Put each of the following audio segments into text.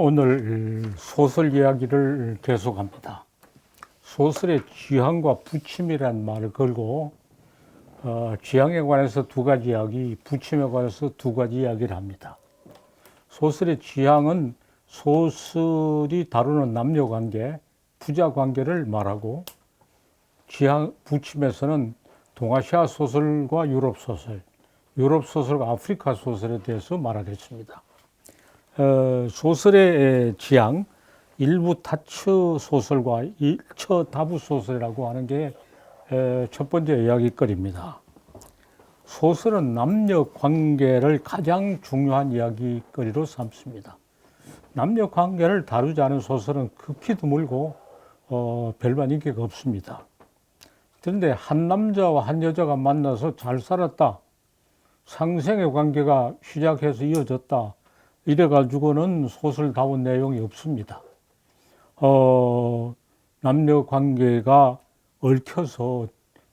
오늘 소설 이야기를 계속합니다. 소설의 지향과 부침이라는 말을 걸고 지향에 관해서 두 가지 이야기, 부침에 관해서 두 가지 이야기를 합니다. 소설의 지향은 소설이 다루는 남녀관계, 부자관계를 말하고, 부침에서는 동아시아 소설과 유럽 소설과 아프리카 소설에 대해서 말하겠습니다. 소설의 지향, 일부 타처 소설과 일처 다부 소설이라고 하는 게 첫 번째 이야기거리입니다. 소설은 남녀 관계를 가장 중요한 이야기거리로 삼습니다. 남녀 관계를 다루지 않은 소설은 극히 드물고 별반 인기가 없습니다. 그런데 한 남자와 한 여자가 만나서 잘 살았다, 상생의 관계가 시작해서 이어졌다, 이래가지고는 소설다운 내용이 없습니다. 남녀 관계가 얽혀서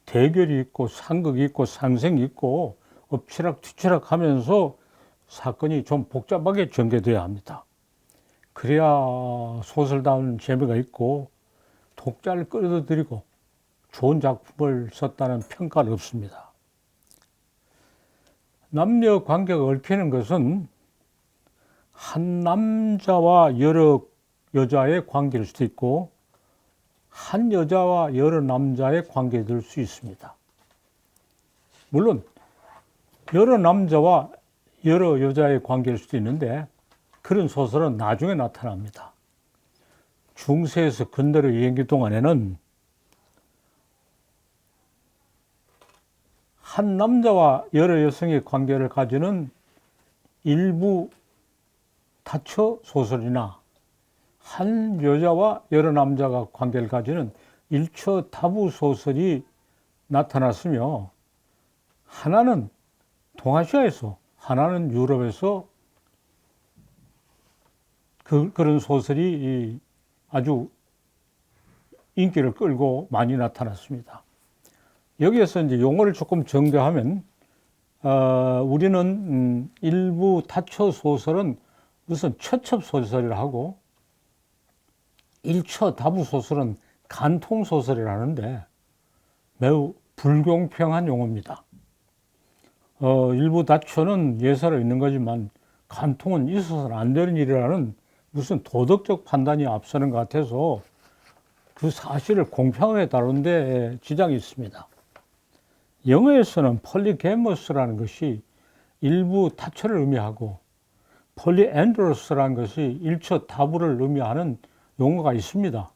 대결이 있고 상극이 있고 상생이 있고 엎치락뒤치락 하면서 사건이 좀 복잡하게 전개돼야 합니다. 그래야 소설다운 재미가 있고 독자를 끌어들이고 좋은 작품을 썼다는 평가를 얻습니다. 남녀 관계가 얽히는 것은 한 남자와 여러 여자의 관계일 수도 있고, 한 여자와 여러 남자의 관계일 수 있습니다. 물론 여러 남자와 여러 여자의 관계일 수도 있는데, 그런 소설은 나중에 나타납니다. 중세에서 근대로 이행기 동안에는 한 남자와 여러 여성의 관계를 가지는 일부 타처 소설이나 한 여자와 여러 남자가 관계를 가지는 일처 다부 소설이 나타났으며, 하나는 동아시아에서, 하나는 유럽에서 그런 소설이 아주 인기를 끌고 많이 나타났습니다. 여기에서 이제 용어를 조금 정교하면, 우리는 일부 타처 소설은 우선 처첩 소설이라 하고, 일처 다부 소설은 간통 소설이라 하는데 매우 불공평한 용어입니다. 일부 다처는 예사로 있는 거지만 간통은 있어서는 안 되는 일이라는 무슨 도덕적 판단이 앞서는 것 같아서 그 사실을 공평하게 다루는 데 지장이 있습니다. 영어에서는 폴리게머스라는 것이 일부 타처를 의미하고, 폴리앤드로스라는 것이 일처 다부를 의미하는 용어가 있습니다.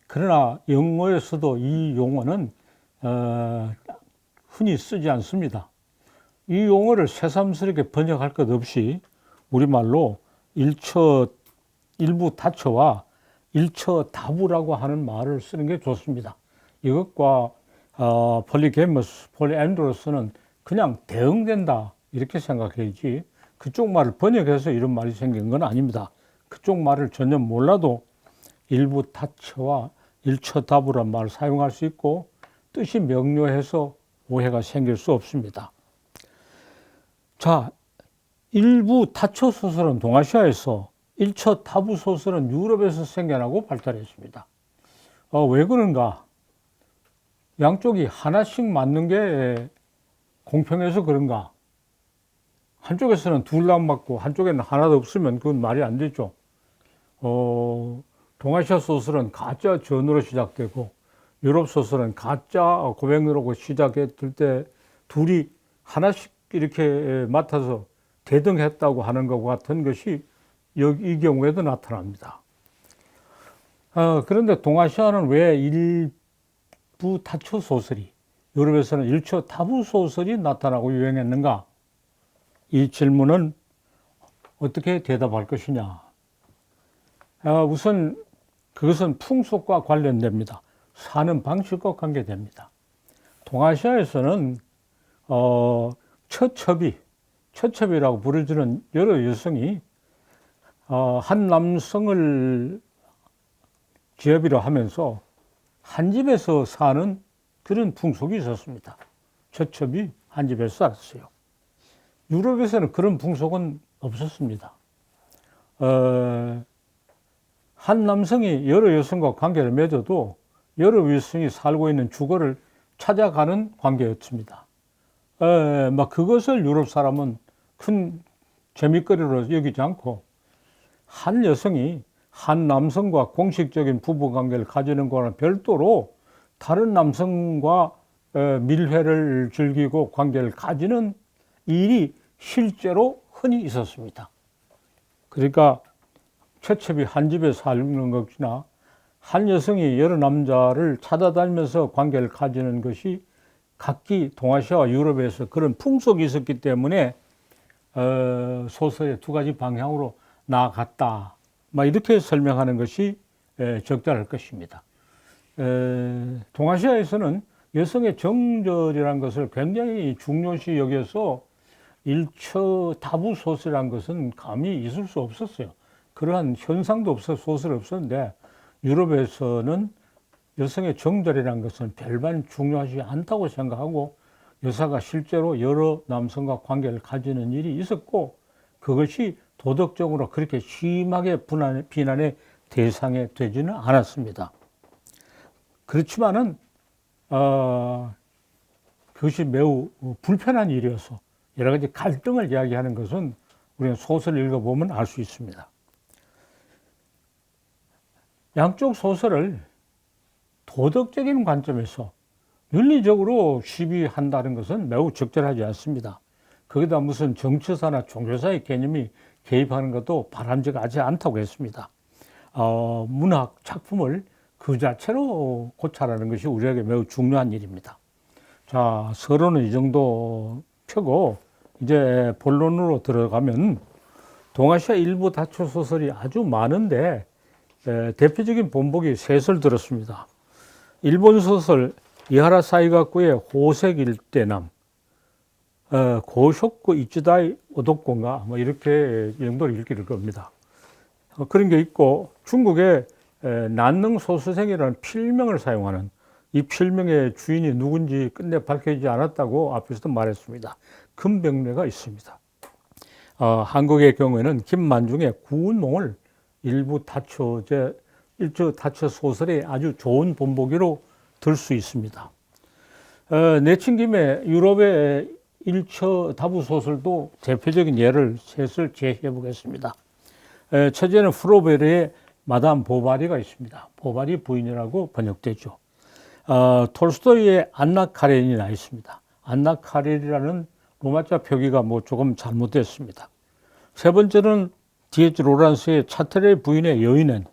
그러나 영어에서도 이 용어는 흔히 쓰지 않습니다. 이 용어를 새삼스럽게 번역할 것 없이 우리말로 일부 타처와 일처 다부라고 하는 말을 쓰는 게 좋습니다. 이것과 폴리게머스, 폴리앤드로스는 그냥 대응된다, 이렇게 생각해야지 그쪽 말을 번역해서 이런 말이 생긴 건 아닙니다. 그쪽 말을 전혀 몰라도 일부 타처와 일처 다부란 말을 사용할 수 있고, 뜻이 명료해서 오해가 생길 수 없습니다. 자, 일부 타처 소설은 동아시아에서, 일처 다부 소설은 유럽에서 생겨나고 발달했습니다. 왜 그런가? 양쪽이 하나씩 맞는 게 공평해서 그런가? 한쪽에서는 둘 다 맞고 한쪽에는 하나도 없으면 그건 말이 안 되죠. 동아시아 소설은 가짜 전으로 시작되고, 유럽 소설은 가짜 고백으로 시작했을 때 둘이 하나씩 이렇게 맡아서 대등했다고 하는 것과 같은 것이 이 경우에도 나타납니다. 그런데 동아시아는 왜 일부 타처 소설이, 유럽에서는 일처 다부 소설이 나타나고 유행했는가? 이 질문은 어떻게 대답할 것이냐? 우선 그것은 풍속과 관련됩니다. 사는 방식과 관계됩니다. 동아시아에서는 처첩이라고 부르주는 여러 여성이 한 남성을 지업이로 하면서 한 집에서 사는 그런 풍속이 있었습니다. 처첩이 한 집에서 살았어요. 유럽에서는 그런 풍속은 없었습니다. 한 남성이 여러 여성과 관계를 맺어도 여러 여성이 살고 있는 주거를 찾아가는 관계였습니다. 막 그것을 유럽 사람은 큰 재미거리로 여기지 않고 한 여성이 한 남성과 공식적인 부부 관계를 가지는 거와는 별도로 다른 남성과 밀회를 즐기고 관계를 가지는 일이 실제로 흔히 있었습니다. 그러니까 채첩이 한 집에 사는 것이나 한 여성이 여러 남자를 찾아다니면서 관계를 가지는 것이 각기 동아시아와 유럽에서 그런 풍속이 있었기 때문에 소설의 두 가지 방향으로 나아갔다. 막 이렇게 설명하는 것이 적절할 것입니다. 동아시아에서는 여성의 정절이라는 것을 굉장히 중요시 여겨서 일처다부 소설이라는 것은 감히 있을 수 없었어요. 그러한 현상도 소설이 없었는데 유럽에서는 여성의 정절이라는 것은 별반 중요하지 않다고 생각하고 여사가 실제로 여러 남성과 관계를 가지는 일이 있었고 그것이 도덕적으로 그렇게 심하게 비난의 대상이 되지는 않았습니다. 그렇지만은 그것이 매우 불편한 일이어서 여러 가지 갈등을 이야기하는 것은 우리가 소설을 읽어보면 알 수 있습니다. 양쪽 소설을 도덕적인 관점에서 윤리적으로 시비한다는 것은 매우 적절하지 않습니다. 거기다 무슨 정치사나 종교사의 개념이 개입하는 것도 바람직하지 않다고 했습니다. 문학 작품을 그 자체로 고찰하는 것이 우리에게 매우 중요한 일입니다. 자, 서론은 이 정도 펴고 이제 본론으로 들어가면 동아시아 일부 다초 소설이 아주 많은데 대표적인 본보기 셋을 들었습니다. 일본 소설 이하라 사이가쿠의 호색 일대남, 고쇼쿠 이츠다이 오독고인가 뭐 이렇게 정도로 읽힐 겁니다. 그런 게 있고 중국의 난능 소수생이라는 필명을 사용하는 이 필명의 주인이 누군지 끝내 밝혀지지 않았다고 앞에서도 말했습니다. 금병래가 있습니다. 한국의 경우에는 김만중의 구운몽을 일부 일처 다처 소설의 아주 좋은 본보기로 들 수 있습니다. 내친 김에 유럽의 일처 다부 소설도 대표적인 예를 셋을 제시해 보겠습니다. 첫째는 프로베르의 마담 보바리가 있습니다. 보바리 부인이라고 번역되죠. 톨스토이의 안나 카레닌이 있습니다. 안나 카레닌이라는 로마자 표기가 뭐 조금 잘못됐습니다. 세 번째는 D.H. 로란스의 차트레 부인의 여인은,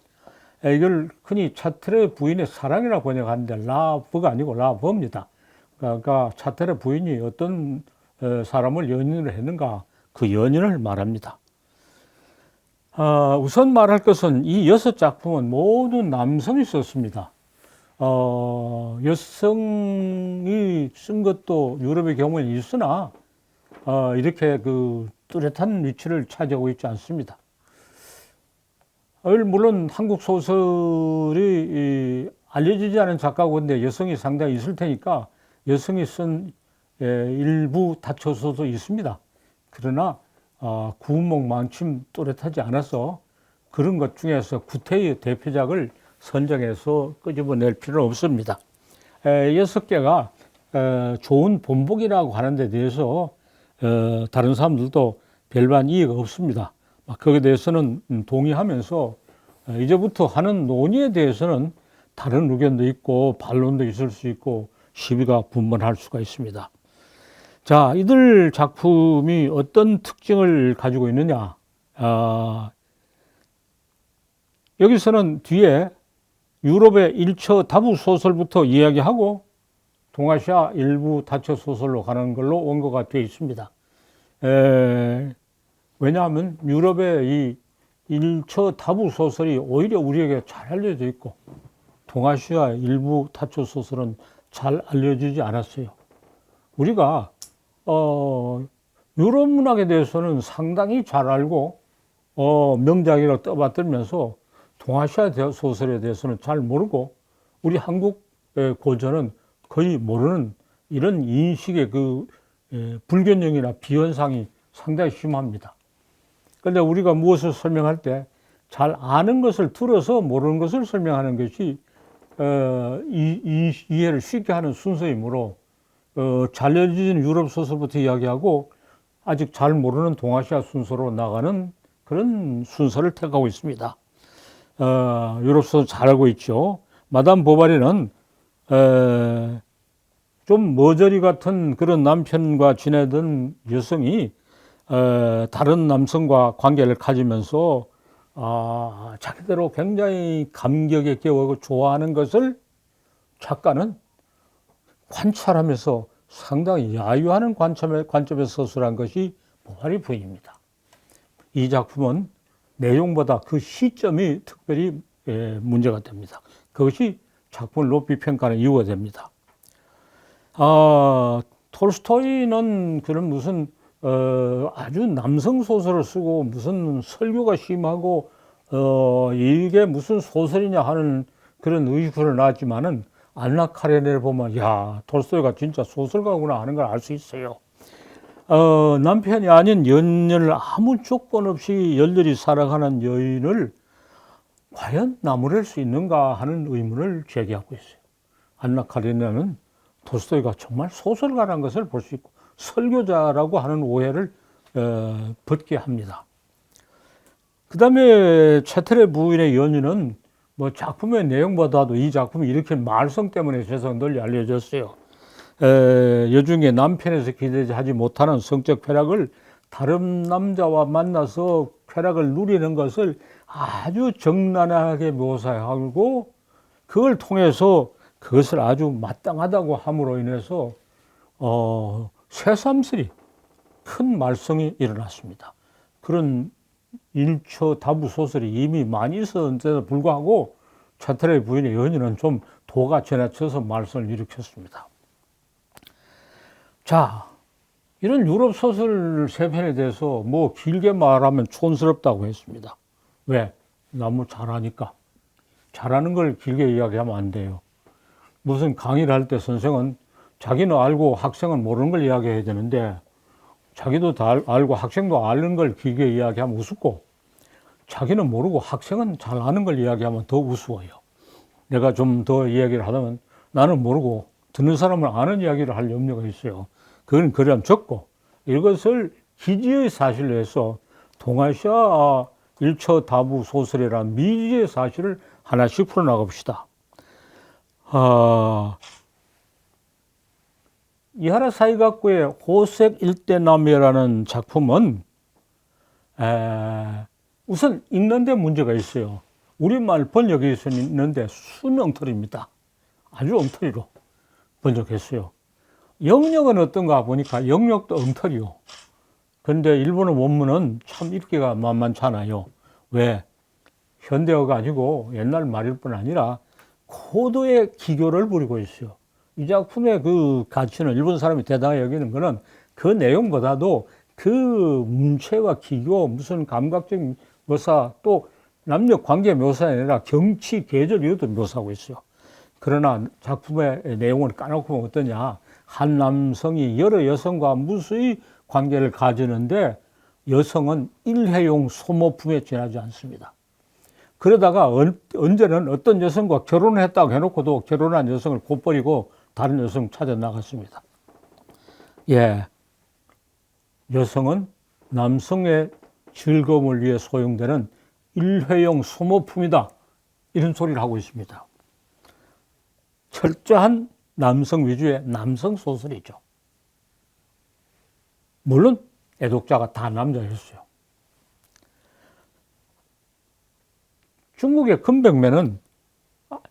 이걸 흔히 차트레 부인의 사랑이라고 번역하는데 라브가 아니고 라버입니다. 그러니까 차트레 부인이 어떤 사람을 연인으로 했는가, 그 연인을 말합니다. 우선 말할 것은 이 6작품은 모두 남성이 썼습니다. 여성이 쓴 것도 유럽의 경우에는 있으나 이렇게 그 뚜렷한 위치를 차지하고 있지 않습니다. 물론 한국 소설이 알려지지 않은 작가고 근데 여성이 상당히 있을 테니까 여성이 쓴 일부 다처소도 있습니다. 그러나 구운몽 만큼 또렷하지 않아서 그런 것 중에서 구태의 대표작을 선정해서 끄집어낼 필요는 없습니다. 6개가 좋은 본보기라고 하는 데 대해서 다른 사람들도 별반 이의가 없습니다. 거기에 대해서는 동의하면서 이제부터 하는 논의에 대해서는 다른 의견도 있고 반론도 있을 수 있고 시비가 분분할 수가 있습니다. 자, 이들 작품이 어떤 특징을 가지고 있느냐. 여기서는 뒤에 유럽의 일처 다부 소설부터 이야기하고 동아시아 일부 다처 소설로 가는 걸로 원고가 되어 있습니다. 왜냐하면 유럽의 이 일처 다부 소설이 오히려 우리에게 잘 알려져 있고 동아시아 일부 다처 소설은 잘 알려지지 않았어요. 우리가 유럽 문학에 대해서는 상당히 잘 알고 명작이라고 떠받들면서 동아시아 소설에 대해서는 잘 모르고 우리 한국의 고전은 거의 모르는 이런 인식의 그 불균형이나 비현상이 상당히 심합니다. 그런데 우리가 무엇을 설명할 때 잘 아는 것을 들어서 모르는 것을 설명하는 것이 이해를 쉽게 하는 순서이므로 잘 알려진 유럽 소설부터 이야기하고 아직 잘 모르는 동아시아 순서로 나가는 그런 순서를 택하고 있습니다. 유럽 소설 잘 알고 있죠. 마담 보바리는 좀 머저리 같은 그런 남편과 지내던 여성이 다른 남성과 관계를 가지면서 자기대로 굉장히 감격에 겨워 좋아하는 것을 작가는 관찰하면서 상당히 야유하는 관점에서 서술한 것이 보바리 부인입니다. 이 작품은 내용보다 그 시점이 특별히 문제가 됩니다. 그것이 작품을 높이 평가하는 이유가 됩니다. 톨스토이는 그런 무슨 아주 남성 소설을 쓰고 무슨 설교가 심하고 이게 무슨 소설이냐 하는 그런 의구를 낳았지만은 안나 카레네를 보면 야 톨스토이가 진짜 소설가구나 하는 걸 알 수 있어요. 남편이 아닌 연인을 아무 조건 없이 열렬히 사랑하는 여인을 과연 나무랄 수 있는가 하는 의문을 제기하고 있어요. 안나 카레네는 톨스토이가 정말 소설가라는 것을 볼 수 있고 설교자라고 하는 오해를 벗게 합니다. 그 다음에 채테레 부인의 연인은 뭐 작품의 내용보다도 이 작품이 이렇게 말썽 때문에 세상 널리 알려졌어요. 여중에 남편에서 기대하지 못하는 성적 쾌락을 다른 남자와 만나서 쾌락을 누리는 것을 아주 적나라하게 묘사하고 그걸 통해서 그것을 아주 마땅하다고 함으로 인해서 새삼스레 큰 말썽이 일어났습니다. 그런 일처다부 소설이 이미 많이 있었는데도 불구하고 채테레 부인의 연인은 좀 도가 지나쳐서 말썽을 일으켰습니다. 자, 이런 유럽 소설 세 편에 대해서 뭐 길게 말하면 촌스럽다고 했습니다. 왜? 너무 잘하니까. 잘하는 걸 길게 이야기하면 안 돼요. 무슨 강의를 할 때 선생은 자기는 알고 학생은 모르는 걸 이야기해야 되는데 자기도 다 알고 학생도 아는 걸 길게 이야기하면 우습고 자기는 모르고 학생은 잘 아는 걸 이야기하면 더 우스워요. 내가 좀 더 이야기를 하다면 나는 모르고 듣는 사람은 아는 이야기를 할 염려가 있어요. 그건 그럼 적고 이것을 기지의 사실로 해서 동아시아 일처다부 소설이라는 미지의 사실을 하나씩 풀어나가 봅시다. 이하라 사이가쿠의 호색 일대남이라는 작품은 우선 읽는데 문제가 있어요. 우리말 번역에 있는데 순엉터리입니다. 아주 엉터리로 번역했어요. 영역은 어떤가 보니까 영역도 엉터리요. 그런데 일본어 원문은 참 읽기가 만만찮아요. 왜? 현대어가 아니고 옛날 말일 뿐 아니라 고도의 기교를 부리고 있어요. 이 작품의 그 가치는 일본 사람이 대단히 여기는 거는 그 내용보다도 그 문체와 기교, 무슨 감각적 묘사, 또 남녀 관계 묘사가 아니라 정치, 계절 이것도 묘사하고 있어요. 그러나 작품의 내용을 까놓고 보면 어떠냐. 한 남성이 여러 여성과 무수히 관계를 가지는데 여성은 일회용 소모품에 지나지 않습니다. 그러다가 언제는 어떤 여성과 결혼을 했다고 해놓고도 결혼한 여성을 곧 버리고 다른 여성 찾아 나갔습니다. 예. 여성은 남성의 즐거움을 위해 소용되는 일회용 소모품이다. 이런 소리를 하고 있습니다. 철저한 남성 위주의 남성 소설이죠. 물론 애독자가 다 남자였어요. 중국의 금백매는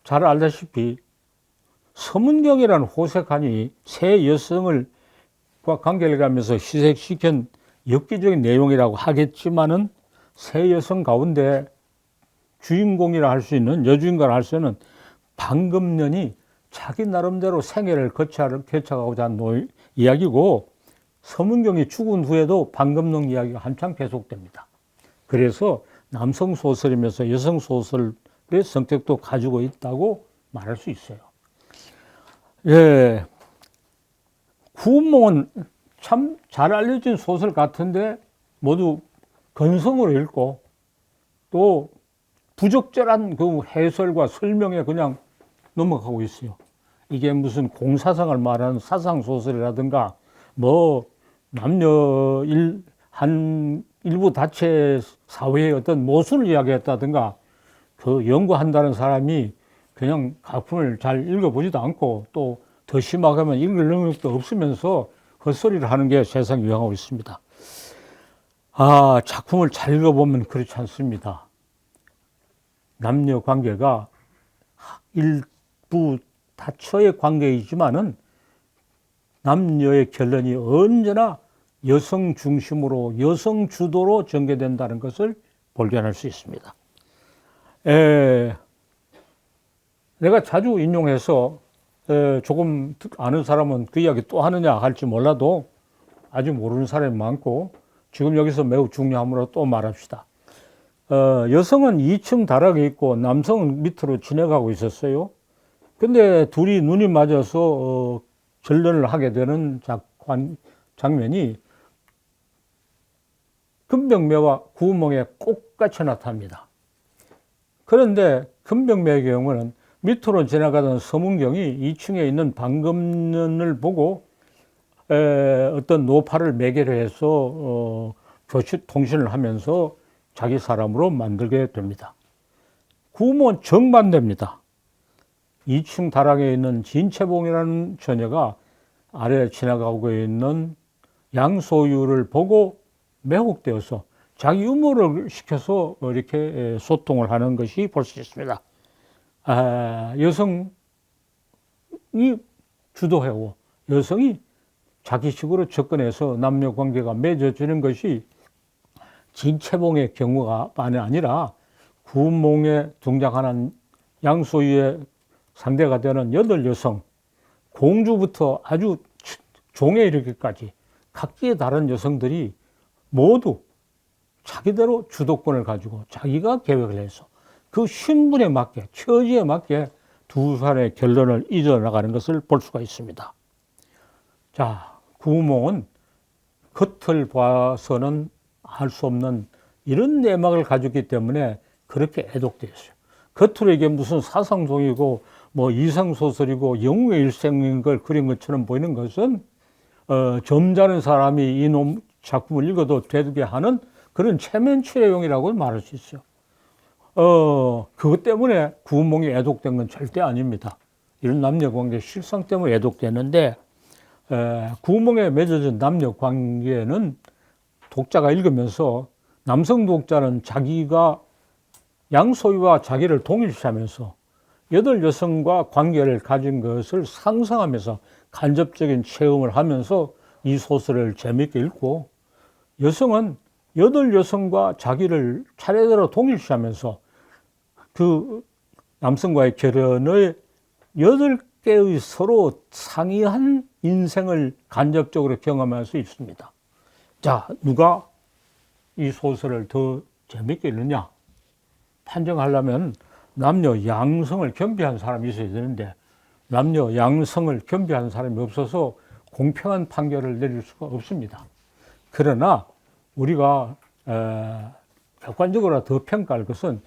잘 알다시피 서문경이라는 호색하니 세 여성을 관계를 가면서 희생시킨 엽기적인 내용이라고 하겠지만은 세 여성 가운데 주인공이라 할 수 있는 여주인공이라 할 수 있는 방금년이 자기 나름대로 생애를 개척하고자 한 이야기고 서문경이 죽은 후에도 방금년 이야기가 한창 계속됩니다. 그래서 남성 소설이면서 여성 소설의 성격도 가지고 있다고 말할 수 있어요. 예. 구운몽은 참 잘 알려진 소설 같은데 모두 건성으로 읽고 또 부적절한 그 해설과 설명에 그냥 넘어가고 있어요. 이게 무슨 공사상을 말하는 사상소설이라든가 뭐 남녀 일부 다체 사회의 어떤 모순을 이야기했다든가 그 연구한다는 사람이 그냥 작품을 잘 읽어보지도 않고 또 더 심하게 하면 읽을 능력도 없으면서 헛소리를 하는 게 세상에 유행하고 있습니다. 작품을 잘 읽어보면 그렇지 않습니다. 남녀 관계가 일부 다처의 관계이지만은 남녀의 결론이 언제나 여성 중심으로 여성 주도로 전개된다는 것을 발견할 수 있습니다. 내가 자주 인용해서 조금 아는 사람은 그 이야기 또 하느냐 할지 몰라도 아직 모르는 사람이 많고 지금 여기서 매우 중요하므로 또 말합시다. 여성은 2층 다락에 있고 남성은 밑으로 지나가고 있었어요. 근데 둘이 눈이 맞아서 결론을 하게 되는 장면이 금병매와 구운몽에 똑같이 나타납니다. 그런데 금병매의 경우는 밑으로 지나가던 서문경이 2층에 있는 방금년을 보고 어떤 노파를 매개로 해서 통신을 하면서 자기 사람으로 만들게 됩니다. 구운몽은 정반대입니다. 2층 다락에 있는 진채봉이라는 처녀가 아래에 지나가고 있는 양소유를 보고 매혹되어서 자기 유모를 시켜서 이렇게 소통을 하는 것이 볼 수 있습니다. 여성이 주도하고 여성이 자기식으로 접근해서 남녀 관계가 맺어지는 것이 진채봉의 경우가만이 아니라 구운몽에 등장하는 양소유의 상대가 되는 8여성, 공주부터 아주 종에 이르기까지 각기 다른 여성들이 모두 자기대로 주도권을 가지고 자기가 계획을 해서 그 신분에 맞게, 처지에 맞게 두 사람의 결론을 이어나가는 것을 볼 수가 있습니다. 자, 구운몽은 겉을 봐서는 알 수 없는 이런 내막을 가지고 있기 때문에 그렇게 애독되었어요. 겉으로 이게 무슨 사상송이고 뭐 이상소설이고 영웅의 일생인 걸 그린 것처럼 보이는 것은 점잖은 사람이 이놈 작품을 읽어도 되게 하는 그런 체면치레용이라고 말할 수 있어요. 그것 때문에 구운몽이 애독된 건 절대 아닙니다. 이런 남녀관계 실상 때문에 애독됐는데 구운몽에 맺어진 남녀관계는 독자가 읽으면서 남성 독자는 자기가 양소유와 자기를 동일시하면서 8여성과 관계를 가진 것을 상상하면서 간접적인 체험을 하면서 이 소설을 재미있게 읽고, 여성은 8여성과 자기를 차례대로 동일시하면서 그 남성과의 결혼의 8개의 서로 상이한 인생을 간접적으로 경험할 수 있습니다. 자, 누가 이 소설을 더 재미있게 읽느냐? 판정하려면 남녀 양성을 겸비한 사람이 있어야 되는데 남녀 양성을 겸비한 사람이 없어서 공평한 판결을 내릴 수가 없습니다. 그러나 우리가 객관적으로 더 평가할 것은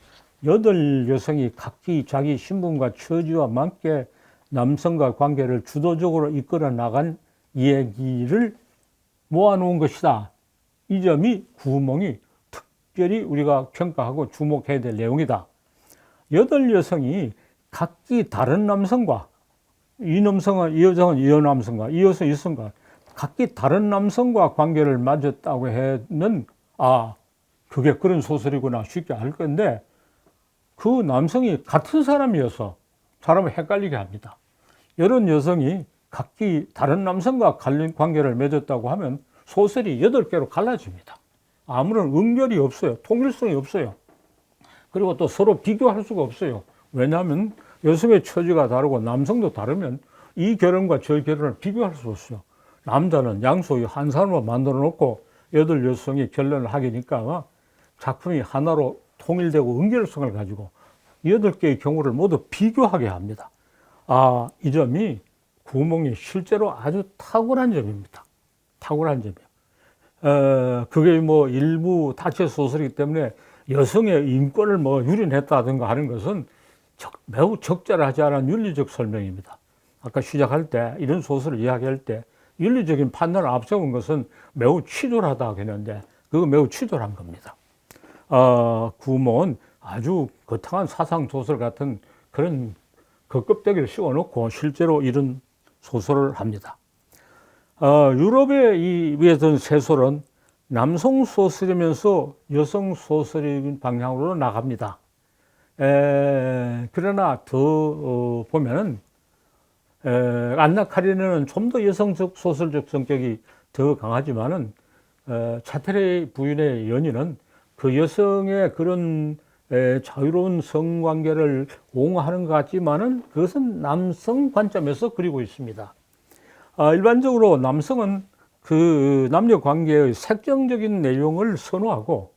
8여성이 각기 자기 신분과 처지와 맞게 남성과 관계를 주도적으로 이끌어 나간 이야기를 모아놓은 것이다. 이 점이 구운몽이 특별히 우리가 평가하고 주목해야 될 내용이다. 8여성이 각기 다른 남성과, 이 여성은 이 남성과, 이 여성은 이 여성과 각기 다른 남성과 관계를 맺었다고 해는 그게 그런 소설이구나 쉽게 알 건데, 그 남성이 같은 사람이어서 사람을 헷갈리게 합니다. 이런 여성이 각기 다른 남성과 관계를 맺었다고 하면 소설이 8개로 갈라집니다. 아무런 은결이 없어요. 통일성이 없어요. 그리고 또 서로 비교할 수가 없어요. 왜냐하면 여성의 처지가 다르고 남성도 다르면 이 결혼과 저 결혼을 비교할 수 없어요. 남자는 양소유 한 사람으로 만들어 놓고 8여성이 결론을 하기니까 작품이 하나로 통일되고 은결성을 가지고 8개의 경우를 모두 비교하게 합니다. 이 점이 구운몽이 실제로 아주 탁월한 점입니다. 탁월한 점이에요. 그게 뭐 일부 다체 소설이기 때문에 여성의 인권을 뭐 유린했다든가 하는 것은 매우 적절하지 않은 윤리적 설명입니다. 아까 시작할 때 이런 소설을 이야기할 때 윤리적인 판단을 앞세운 것은 매우 치졸하다고 했는데 그거 매우 치졸한 겁니다. 구몬은 아주 거창한 사상소설 같은 그런 겉껍데기를 씌워놓고 실제로 이런 소설을 합니다. 유럽의 이 위에선 세솔은 남성 소설이면서 여성 소설인 방향으로 나갑니다. 그러나 더 보면은 안나 카레니나는 좀 더 여성적 소설적 성격이 더 강하지만은 차테레 부인의 연인은 그 여성의 그런 자유로운 성관계를 옹호하는 것 같지만은 그것은 남성 관점에서 그리고 있습니다. 일반적으로 남성은 그 남녀 관계의 색정적인 내용을 선호하고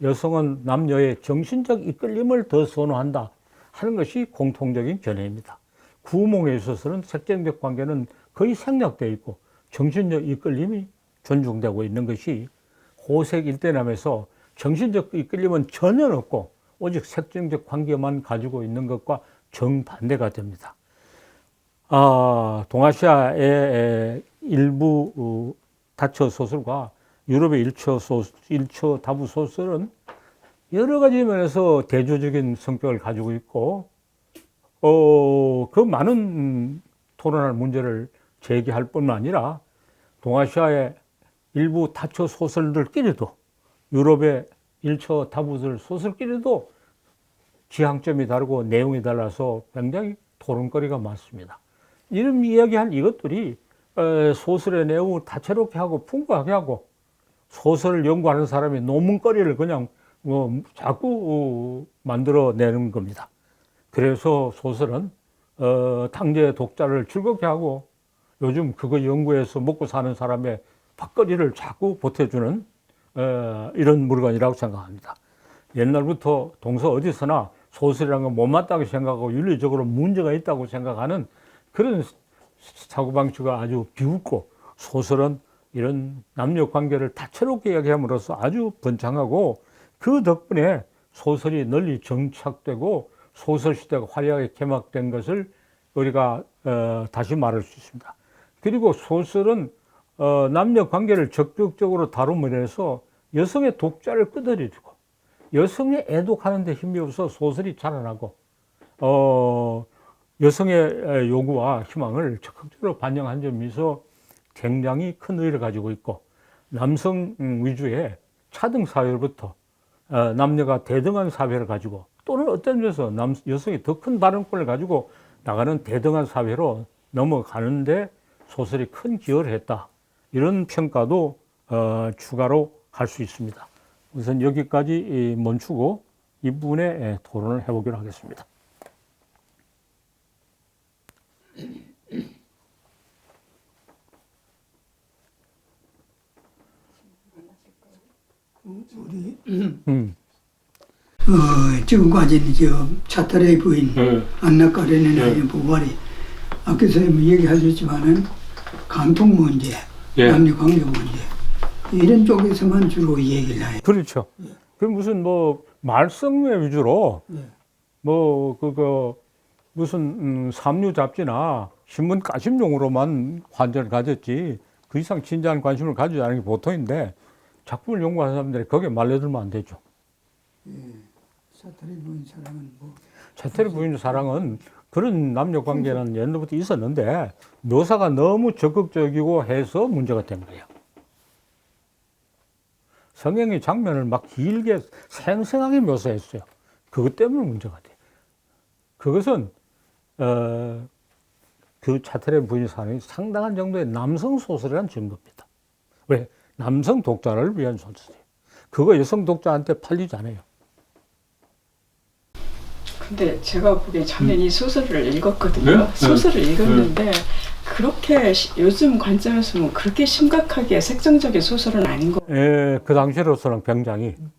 여성은 남녀의 정신적 이끌림을 더 선호한다 하는 것이 공통적인 견해입니다. 구몽에 있어서는 색정적 관계는 거의 생략되어 있고 정신적 이끌림이 존중되고 있는 것이 호색 일대남에서 정신적 이끌림은 전혀 없고 오직 색정적 관계만 가지고 있는 것과 정반대가 됩니다. 동아시아의 일부 다처 소설과 유럽의 일처 다부 소설은 여러 가지 면에서 대조적인 성격을 가지고 있고 그 많은 토론할 문제를 제기할 뿐만 아니라 동아시아의 일부 다처 소설들끼리도 유럽의 일처 다부들 소설끼리도 지향점이 다르고 내용이 달라서 굉장히 토론거리가 많습니다. 이런 이야기한 이것들이 소설의 내용을 다채롭게 하고 풍부하게 하고 소설을 연구하는 사람이 논문거리를 그냥 자꾸 만들어내는 겁니다. 그래서 소설은 당대의 독자를 즐겁게 하고 요즘 그거 연구해서 먹고 사는 사람의 밥거리를 자꾸 보태주는 이런 물건이라고 생각합니다. 옛날부터 동서 어디서나 소설이라는 건 못마땅하게 생각하고 윤리적으로 문제가 있다고 생각하는 그런 사고방식이 아주 비웃고 소설은 이런 남녀 관계를 다채롭게 이야기함으로써 아주 번창하고 그 덕분에 소설이 널리 정착되고 소설 시대가 화려하게 개막된 것을 우리가 다시 말할 수 있습니다. 그리고 소설은 남녀 관계를 적극적으로 다룸으로 해서 여성의 독자를 끌어들이고 여성의 애독하는 데 힘이 없어 소설이 자라나고 여성의 요구와 희망을 적극적으로 반영한 점에서 굉장히 큰 의의를 가지고 있고 남성 위주의 차등 사회로부터 남녀가 대등한 사회를 가지고 또는 어떤 점에서 여성이 더 큰 발언권을 가지고 나가는 대등한 사회로 넘어가는데 소설이 큰 기여를 했다. 이런 평가도 추가로 할 수 있습니다. 우선 여기까지 멈추고 이 부분에 토론을 해보기로 하겠습니다. 우리 지금까지는 저 차타레의 부인 안나 카레니나의 부활이 아까 선생님이 얘기하셨지만은 간통 문제, 남녀 관계 문제 이런 쪽에서만 주로 얘기를 해요. 그렇죠. 그 무슨 뭐 말썽 위주로 뭐 그거 무슨 삼류 잡지나 신문 까심용으로만 관전을 가졌지 그 이상 진지한 관심을 가지지 않은 게 보통인데 작품을 연구하는 사람들이 거기에 말려들면 안 되죠. 차타레 부인 사랑은 뭐 차테레 부인 사랑은 그런 남녀 관계는 옛날부터 있었는데 묘사가 너무 적극적이고 해서 문제가 된 거예요. 성경의 장면을 막 길게 생생하게 묘사했어요. 그것 때문에 문제가 돼요. 그것은 그 차테레 부인 사랑이 상당한 정도의 남성 소설이라는 증거입니다. 왜? 남성 독자를 위한 소설이에요. 그거 여성 독자한테 팔리지 않아요. 근데 제가 보기엔 작년 이 소설을 읽었거든요. 소설을 읽었는데 그렇게 요즘 관점에서 보면 그렇게 심각하게 색정적인 소설은 아닌 거. 예, 그 당시로서는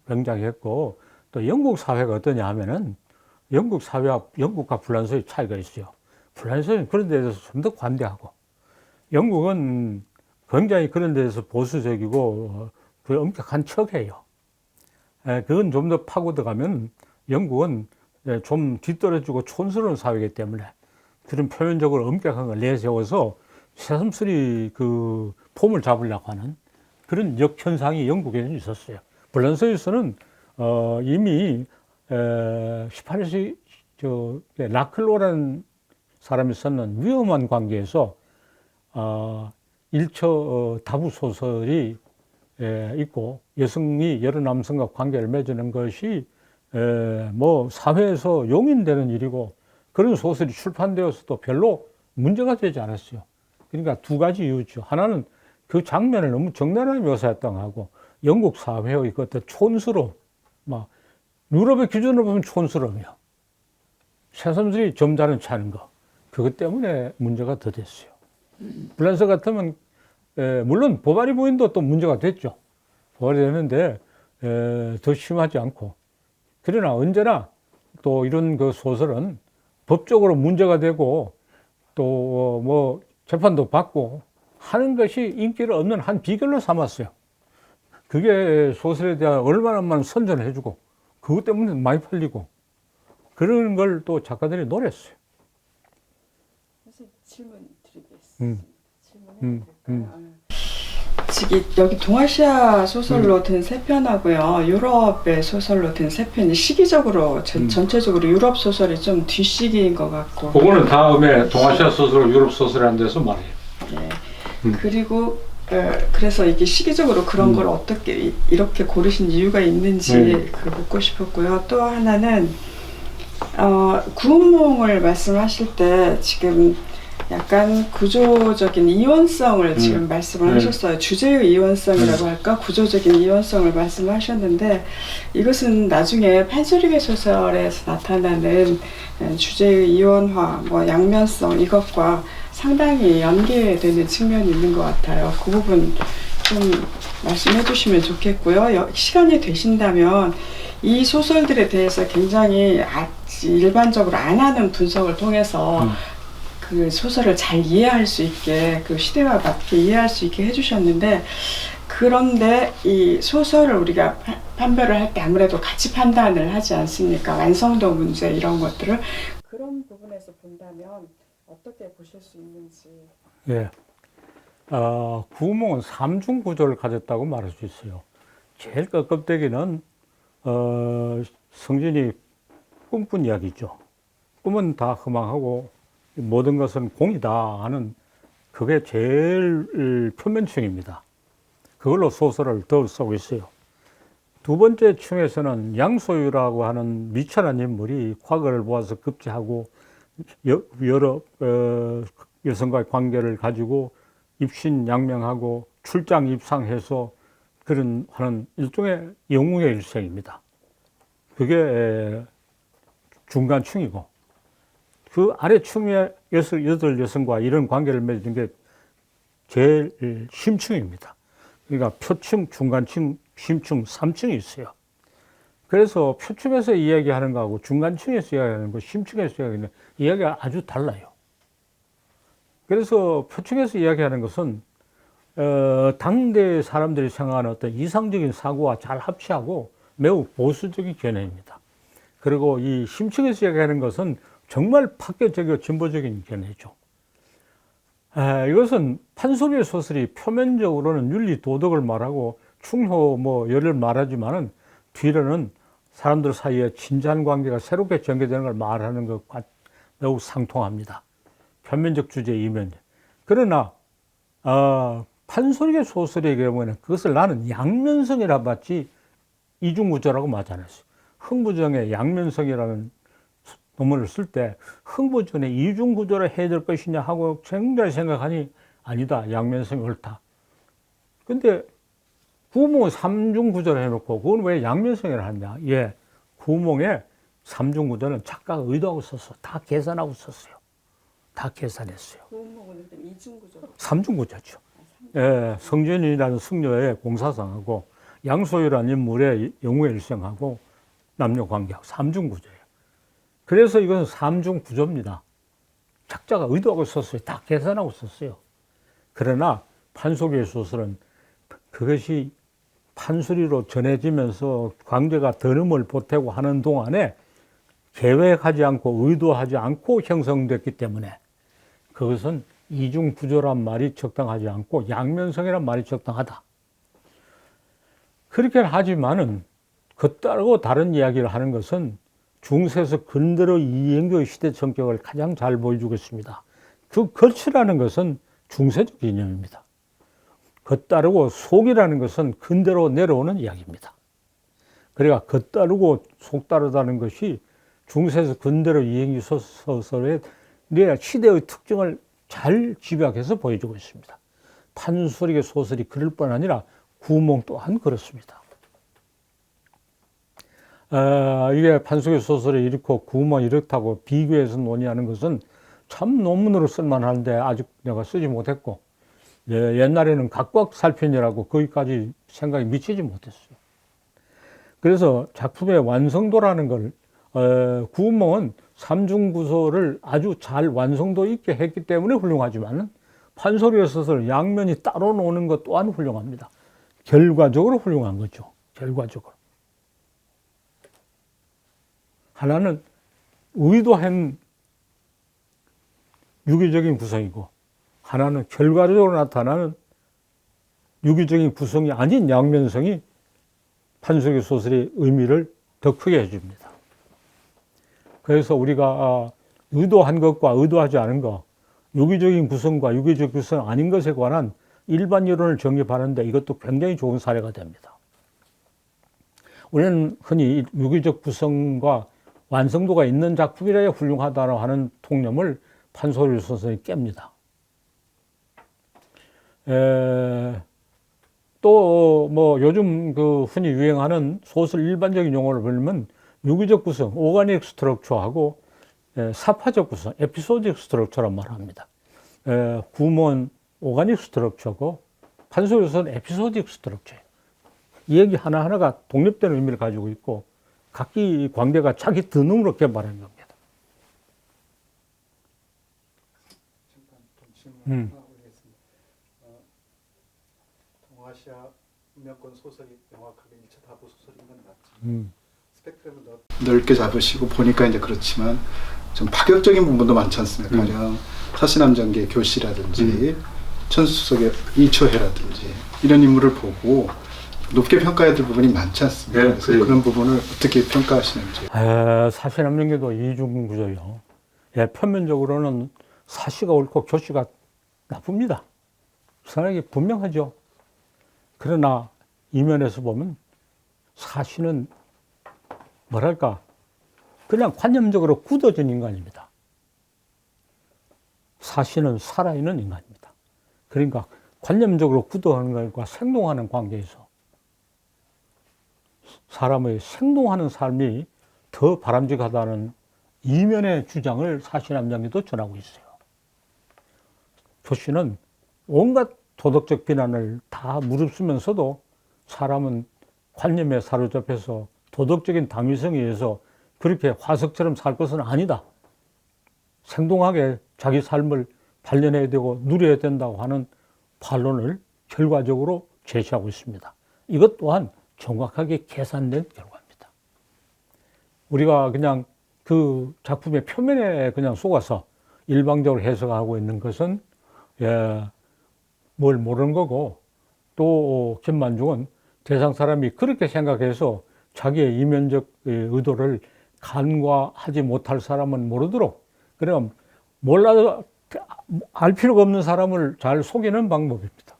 굉장했고 또 영국 사회가 어떠냐 하면은 영국 사회와 영국과 불란서의 차이가 있어요. 불란서는 그런 데 대해서 좀 더 관대하고 영국은 굉장히 그런 데 대해서 보수적이고 그 엄격한 척해요. 그건 좀 더 파고 들어가면 영국은 좀 뒤떨어지고 촌스러운 사회이기 때문에 그런 표면적으로 엄격한 걸 내세워서 새삼스레 그 폼을 잡으려고 하는 그런 역현상이 영국에는 있었어요. 불란서에서는 이미 18세 라클로라는 사람이 썼는 위험한 관계에서 일처 다부 소설이 있고 여성이 여러 남성과 관계를 맺는 것이 뭐 사회에서 용인되는 일이고 그런 소설이 출판되었어도 별로 문제가 되지 않았어요. 그러니까 두 가지 이유죠. 하나는 그 장면을 너무 적나라하게 묘사했던 거하고 영국 사회의 그 어떤 촌스러움, 막 유럽의 기준으로 보면 촌스러움이요. 새삼스레 점잖은 차는 거. 그것 때문에 문제가 더 됐어요. 불란서 같으면 물론 보바리 부인도 또 문제가 됐죠. 보바리 됐는데 더 심하지 않고. 그러나 언제나 또 이런 그 소설은 법적으로 문제가 되고 또 뭐 재판도 받고 하는 것이 인기를 얻는 한 비결로 삼았어요. 그게 소설에 대한 얼마나 많은 선전을 해주고 그것 때문에 많이 팔리고 그런 걸 또 작가들이 노렸어요. 선생님 질문 드리겠습니다. 질문해도 될까요? 여기 동아시아 소설로 든 세 편하고요. 유럽의 소설로 든 세 편이 시기적으로 전체적으로 유럽 소설이 좀 뒤시기인 것 같고. 그거는 다음에 동아시아 소설, 유럽 소설이라는 데서 말해요. 네. 그리고 그래서 이게 시기적으로 그런 걸 어떻게 이렇게 고르신 이유가 있는지 그 묻고 싶었고요. 또 하나는 구운몽을 말씀하실 때 지금 약간 구조적인 이원성을 지금 말씀을 하셨어요. 주제의 이원성이라고 할까? 구조적인 이원성을 말씀하셨는데 이것은 나중에 판소리계 소설에서 나타나는 주제의 이원화, 뭐 양면성 이것과 상당히 연계되는 측면이 있는 것 같아요. 그 부분 좀 말씀해 주시면 좋겠고요. 시간이 되신다면 이 소설들에 대해서 굉장히 일반적으로 안 하는 분석을 통해서 그 소설을 잘 이해할 수 있게 그 시대와 맞게 이해할 수 있게 해주셨는데 그런데 이 소설을 우리가 판별을 할 때 아무래도 가치 판단을 하지 않습니까? 완성도 문제 이런 것들을 그런 부분에서 본다면 어떻게 보실 수 있는지. 예. 구운몽은 삼중 구조를 가졌다고 말할 수 있어요. 제일 껍데기는 성진이 꿈꾼 이야기죠. 꿈은 다 허망하고 모든 것은 공이다 하는 그게 제일 표면층입니다. 그걸로 소설을 더 쓰고 있어요. 두 번째 층에서는 양소유라고 하는 미천한 인물이 과거를 보아서 급제하고 여러 여성과의 관계를 가지고 입신양명하고 출장 입상해서 그런 하는 일종의 영웅의 일생입니다. 그게 중간층이고 그 아래층에 여덟 여성과 이런 관계를 맺는 게 제일 심층입니다. 그러니까 표층, 중간층, 심층, 3층이 있어요. 그래서 표층에서 이야기하는 거하고 중간층에서 이야기하는 거, 심층에서 이야기하는 이야기가 아주 달라요. 그래서 표층에서 이야기하는 것은 당대 사람들이 생각하는 어떤 이상적인 사고와 잘 합치하고 매우 보수적인 견해입니다. 그리고 이 심층에서 이야기하는 것은 정말 파격적이고 진보적인 견해죠. 이것은 판소리의 소설이 표면적으로는 윤리 도덕을 말하고 충효 뭐 열을 말하지만은 뒤로는 사람들 사이에 친절 관계가 새롭게 전개되는 걸 말하는 것과 매우 상통합니다. 표면적 주제 이면. 그러나 판소리의 소설의 경우에는 그것을 나는 양면성이라 봤지 이중구조라고 말하지 않았어요. 흥부정의 양면성이라는 논문을 쓸 때 흥부전에 이중구조를 해야 될 것이냐 하고 굉장히 생각하니 아니다. 양면성이 옳다. 근데 구몽은 삼중구조를 해놓고 그건 왜 양면성이라 하냐. 예, 구몽의 삼중구조는 작가가 의도하고 썼어. 다 계산하고 썼어요. 다 계산했어요. 구운몽은 이중구조로. 삼중구조죠. 예, 성전이라는 승려의 공사상하고 양소유라는 인물의 영웅의 일생하고 남녀관계하고 삼중구조예요. 그래서 이건 삼중구조입니다. 작자가 의도하고 썼어요. 다 계산하고 썼어요. 그러나 판소리의 소설은 그것이 판소리로 전해지면서 관계가 더름을 보태고 하는 동안에 계획하지 않고 의도하지 않고 형성됐기 때문에 그것은 이중구조란 말이 적당하지 않고 양면성이란 말이 적당하다. 그렇게 하지만은 그따르고 다른 이야기를 하는 것은 중세에서 근대로 이행교의 시대 성격을 가장 잘 보여주고 있습니다. 그 거치라는 것은 중세적 개념입니다. 겉따르고 속이라는 것은 근대로 내려오는 이야기입니다. 그러니까 겉따르고 속따르다는 것이 중세에서 근대로 이행기 소설의 시대의 특징을 잘 집약해서 보여주고 있습니다. 판소리의 소설이 그럴 뿐 아니라 구몽 또한 그렇습니다. 이게 판소리 소설이 이렇고 구몽이 이렇다고 비교해서 논의하는 것은 참 논문으로 쓸만한데 아직 내가 쓰지 못했고, 옛날에는 각각살편이라고 거기까지 생각이 미치지 못했어요. 그래서 작품의 완성도라는 걸, 구몽은 삼중구조를 아주 잘 완성도 있게 했기 때문에 훌륭하지만 판소리의 소설 양면이 따로 노는 것 또한 훌륭합니다. 결과적으로 훌륭한 거죠. 결과적으로. 하나는 의도한 유기적인 구성이고 하나는 결과적으로 나타나는 유기적인 구성이 아닌 양면성이 판소리 소설의 의미를 더 크게 해줍니다. 그래서 우리가 의도한 것과 의도하지 않은 것, 유기적인 구성과 유기적 구성 아닌 것에 관한 일반 여론을 정립하는데 이것도 굉장히 좋은 사례가 됩니다. 우리는 흔히 유기적 구성과 완성도가 있는 작품이라야 훌륭하다고 하는 통념을 판소리 소설이 깹니다. 또 뭐 요즘 그 흔히 유행하는 소설 일반적인 용어를 보면 유기적 구성, 오가닉 스트럭처하고 사파적 구성, 에피소딕 스트럭처란 말을 합니다. 구몬 오가닉 스트럭처고 판소리 소설은 에피소딕 스트럭처예요. 이 얘기 하나하나가 독립되는 의미를 가지고 있고 각기 관계가 자기 드놈으로 개발하는 겁니다. 잠깐 좀 질문 하나 올리겠습니다. 동아시아 문명권 소설이 명확하게 1차 다부 소설인 건 맞죠. 스펙트럼을 넓게 잡으시고 보니까 이제 그렇지만 좀 파격적인 부분도 많지 않습니까? 가령 사시남정계 교시라든지 천수석의 이초해라든지 이런 인물을 보고 높게 평가해야 될 부분이 많지 않습니까? 네, 그래서 그런 부분을 어떻게 평가하시는지. 사시남정계도 이중구조요. 표면적으로는 사시가 옳고 교시가 나쁩니다. 생각이 분명하죠. 그러나 이면에서 보면 사시는 뭐랄까 그냥 관념적으로 굳어진 인간입니다. 사시는 살아있는 인간입니다. 그러니까 관념적으로 굳어가는 것과 생동하는 관계에서 사람의 생동하는 삶이 더 바람직하다는 이면의 주장을 사시남정계도 전하고 있어요. 교시는 온갖 도덕적 비난을 다 무릅쓰면서도 사람은 관념에 사로잡혀서 도덕적인 당위성에 의해서 그렇게 화석처럼 살 것은 아니다. 생동하게 자기 삶을 발견해야 되고 누려야 된다고 하는 반론을 결과적으로 제시하고 있습니다. 이것 또한 정확하게 계산된 결과입니다. 우리가 그냥 그 작품의 표면에 그냥 속아서 일방적으로 해석하고 있는 것은 뭘 모르는 거고, 또 김만중은 대상 사람이 그렇게 생각해서 자기의 이면적 의도를 간과하지 못할 사람은 모르도록, 그럼 몰라도 알 필요가 없는 사람을 잘 속이는 방법입니다.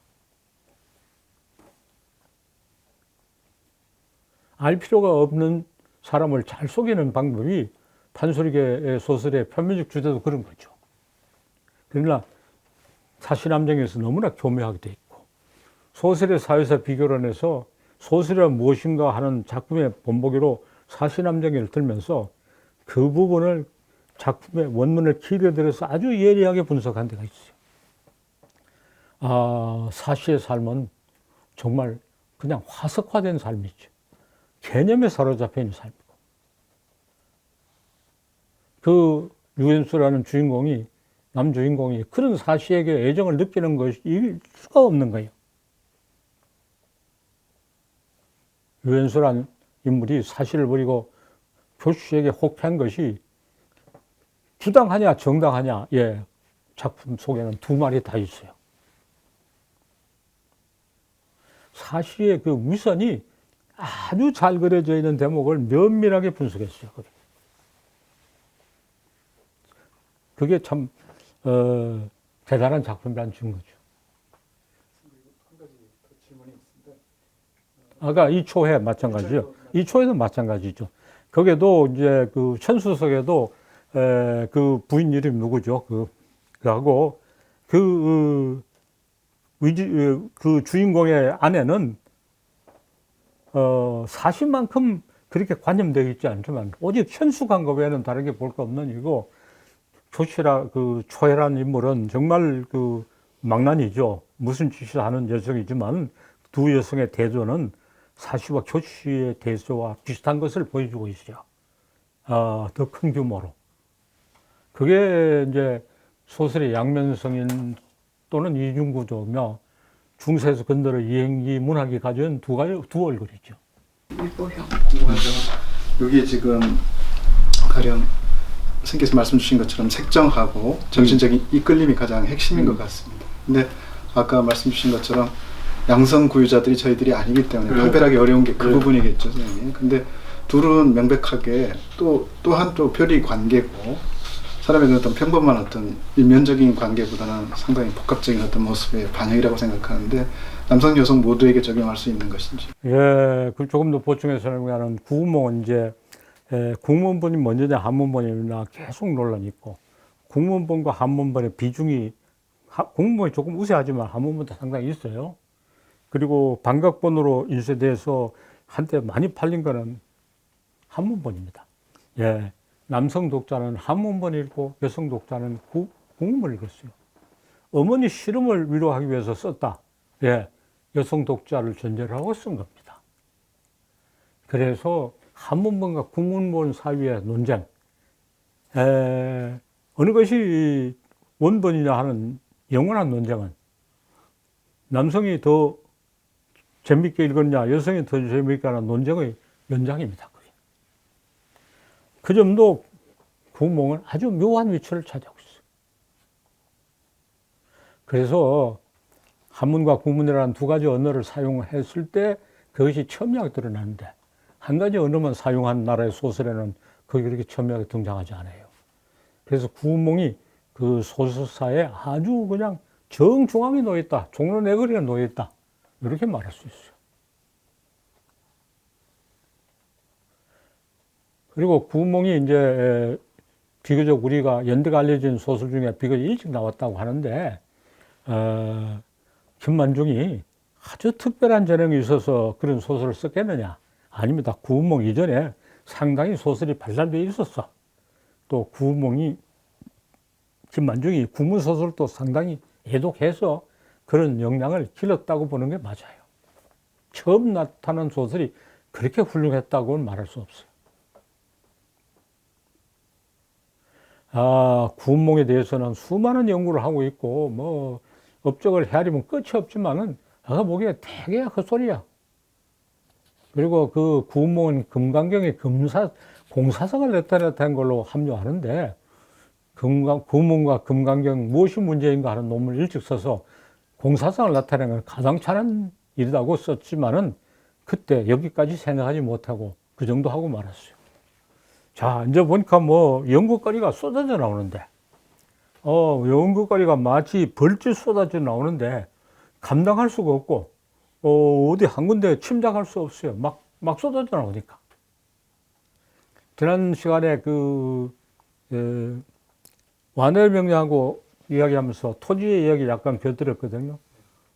알 필요가 없는 사람을 잘 속이는 방법이 판소리계 소설의 표면적 주제도 그런 거죠. 그러나 사시남정에서 너무나 교묘하게 돼 있고, 소설의 사회사 비교론에서 소설이란 무엇인가 하는 작품의 본보기로 사시남정계를 들면서 그 부분을 작품의 원문을 길어들여서 아주 예리하게 분석한 데가 있어요. 사시의 삶은 정말 그냥 화석화된 삶이죠. 개념에 사로잡혀 있는 삶이고, 그 유현수라는 주인공이, 남주인공이 그런 사시에게 애정을 느끼는 것이 일 수가 없는 거예요. 유현수란 인물이 사실을 버리고 교씨에게 혹한 것이 부당하냐 정당하냐, 예, 작품 속에는 두 말이 다 있어요. 사시의 그 위선이 아주 잘 그려져 있는 대목을 면밀하게 분석했어요. 그게 참 대단한 작품이라는 증거죠. 한 가지 더 질문이 있습니다. 아까 이초회 마찬가지죠. 이초회도 마찬가지죠. 거기에도 이제 그 천수석에도 그 부인 이름이 누구죠? 그하고 그 주인공의 아내는 사실만큼 그렇게 관념되어 있지 않지만 오직 현숙한 것 외에는 다르게 볼 거 없는 이고 그 초혜라는 인물은 정말 그 망난이죠. 무슨 짓을 하는 여성이지만 두 여성의 대조는 사시와 교씨의 대조와 비슷한 것을 보여주고 있어요. 더 큰 규모로. 그게 이제 소설의 양면성인 또는 이중구조며 중세에서 건드려 이행기 문학이 가진 두 얼굴이죠. 유보형. 궁금하죠. 여기 지금 가령 선생님께서 말씀 주신 것처럼 색정하고 정신적인 이끌림이 가장 핵심인 것 같습니다. 근데 아까 말씀 주신 것처럼 양성 구유자들이 저희들이 아니기 때문에 판별하기 어려운 게 그 부분이겠죠, 선생님. 근데 둘은 명백하게 또한 별이 관계고 사람의 어떤 평범한 어떤 일면적인 관계보다는 상당히 복합적인 어떤 모습의 반영이라고 생각하는데 남성 여성 모두에게 적용할 수 있는 것인지. 예, 그 조금 더 보충해서 설명하면 구문봉은 이제 국문본이 먼저냐 한문본이냐 계속 논란이 있고 국문본과 한문본의 비중이 국문본이 조금 우세하지만 한문본도 상당히 있어요. 그리고 반각본으로 인쇄돼서 한때 많이 팔린 거는 한문본입니다. 예, 남성 독자는 한문본 읽고 여성 독자는 국문을 읽었어요. 어머니 시름을 위로하기 위해서 썼다. 예, 여성 독자를 전제로 하고 쓴 겁니다. 그래서 한문본과 국문본 사이의 논쟁, 어느 것이 원본이냐 하는 영원한 논쟁은 남성이 더 재밌게 읽었냐, 여성이 더 재밌게 하는 논쟁의 연장입니다. 그 점도 국문은 아주 묘한 위치를 차지하고 있어요. 그래서 한문과 국문이라는 두 가지 언어를 사용했을 때 그것이 첨예하게 드러나는데 한 가지 언어만 사용한 나라의 소설에는 그게 그렇게 첨예하게 등장하지 않아요. 그래서 구문몽이 그 소설사에 아주 그냥 정중앙에 놓여있다. 종로 내거리에 놓여있다. 이렇게 말할 수 있어요. 그리고 구문몽이 이제 비교적 우리가 연대가 알려진 소설 중에 비교적 일찍 나왔다고 하는데 김만중이 아주 특별한 재능이 있어서 그런 소설을 썼겠느냐? 아닙니다. 구문몽 이전에 상당히 소설이 발달되어 있었어. 또 김만중이 국문소설도 상당히 애독해서 그런 역량을 길렀다고 보는 게 맞아요. 처음 나타난 소설이 그렇게 훌륭했다고는 말할 수 없어요. 구문몽에 대해서는 수많은 연구를 하고 있고 뭐 업적을 헤아리면 끝이 없지만은 내가 보기에 되게 헛소리야. 그리고 그 구문몽은 금강경에 공사성을 나타냈다는 걸로 합류하는데 구문과 금강경 무엇이 문제인가 하는 논문을 일찍 써서 공사성을 나타내는 건 가당찮은 일이라고 썼지만은 그때 여기까지 생각하지 못하고 그 정도 하고 말았어요. 자, 이제 보니까 뭐 연구거리가 쏟아져 나오는데 연구거리가 마치 벌집 쏟아져 나오는데 감당할 수가 없고 어디 한 군데 침략할 수 없어요. 막 쏟아져 나오니까. 지난 시간에 와넬 명리하고 이야기하면서 토지의 이야기 약간 곁들였거든요.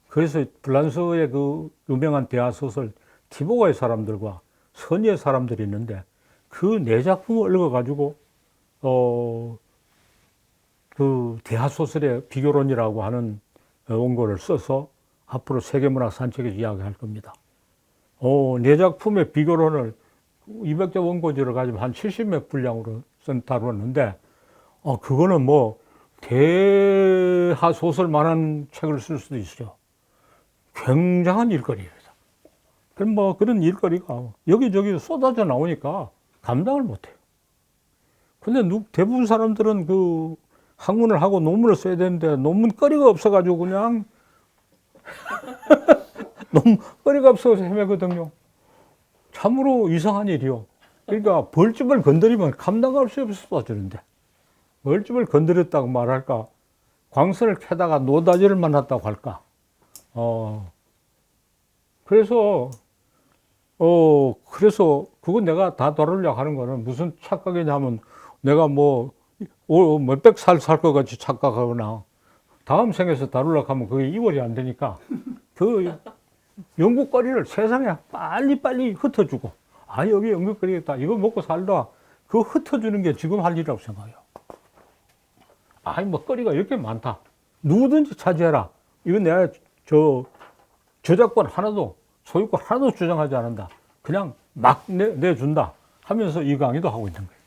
그래서 프랑스의 그 유명한 대하소설 티보가의 사람들과 선의의 사람들이 있는데 그 네 작품을 읽어가지고 그 대하소설의 비교론이라고 하는 원고를 써서 앞으로 세계문학 산책에서 이야기할 겁니다. 네 작품의 비교론을 200자 원고지를 가지고 한 70몇 분량으로 다루었는데 그거는 뭐 대하소설만한 책을 쓸 수도 있어요. 굉장한 일거리입니다. 그럼 뭐 그런 일거리가 여기저기 쏟아져 나오니까 감당을 못해요. 근데 대부분 사람들은 그 학문을 하고 논문을 써야 되는데 논문거리가 없어가지고 그냥 논문거리가 없어서 헤매거든요. 참으로 이상한 일이요. 그러니까 벌집을 건드리면 감당할 수 없이 쏟아지는데 벌집을 건드렸다고 말할까, 광선을 켜다가 노다지를 만났다고 할까. 그래서 그건 내가 다 다루려고 하는 거는 무슨 착각이냐면 내가 뭐 몇백 살 것 같이 착각하거나 다음 생에서 다루려고 하면 그게 이월이 안 되니까 그 연구거리를 세상에 빨리빨리 흩어주고, 아, 여기 연구거리 있다. 이거 먹고 살다. 그거 흩어주는 게 지금 할 일이라고 생각해요. 아이, 뭐, 거리가 이렇게 많다. 누구든지 차지해라. 이건 내가 저작권 하나도, 소유권 하나도 주장하지 않는다. 그냥 막 내준다 하면서 이 강의도 하고 있는 거예요.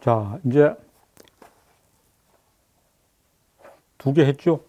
자, 이제 2개 했죠?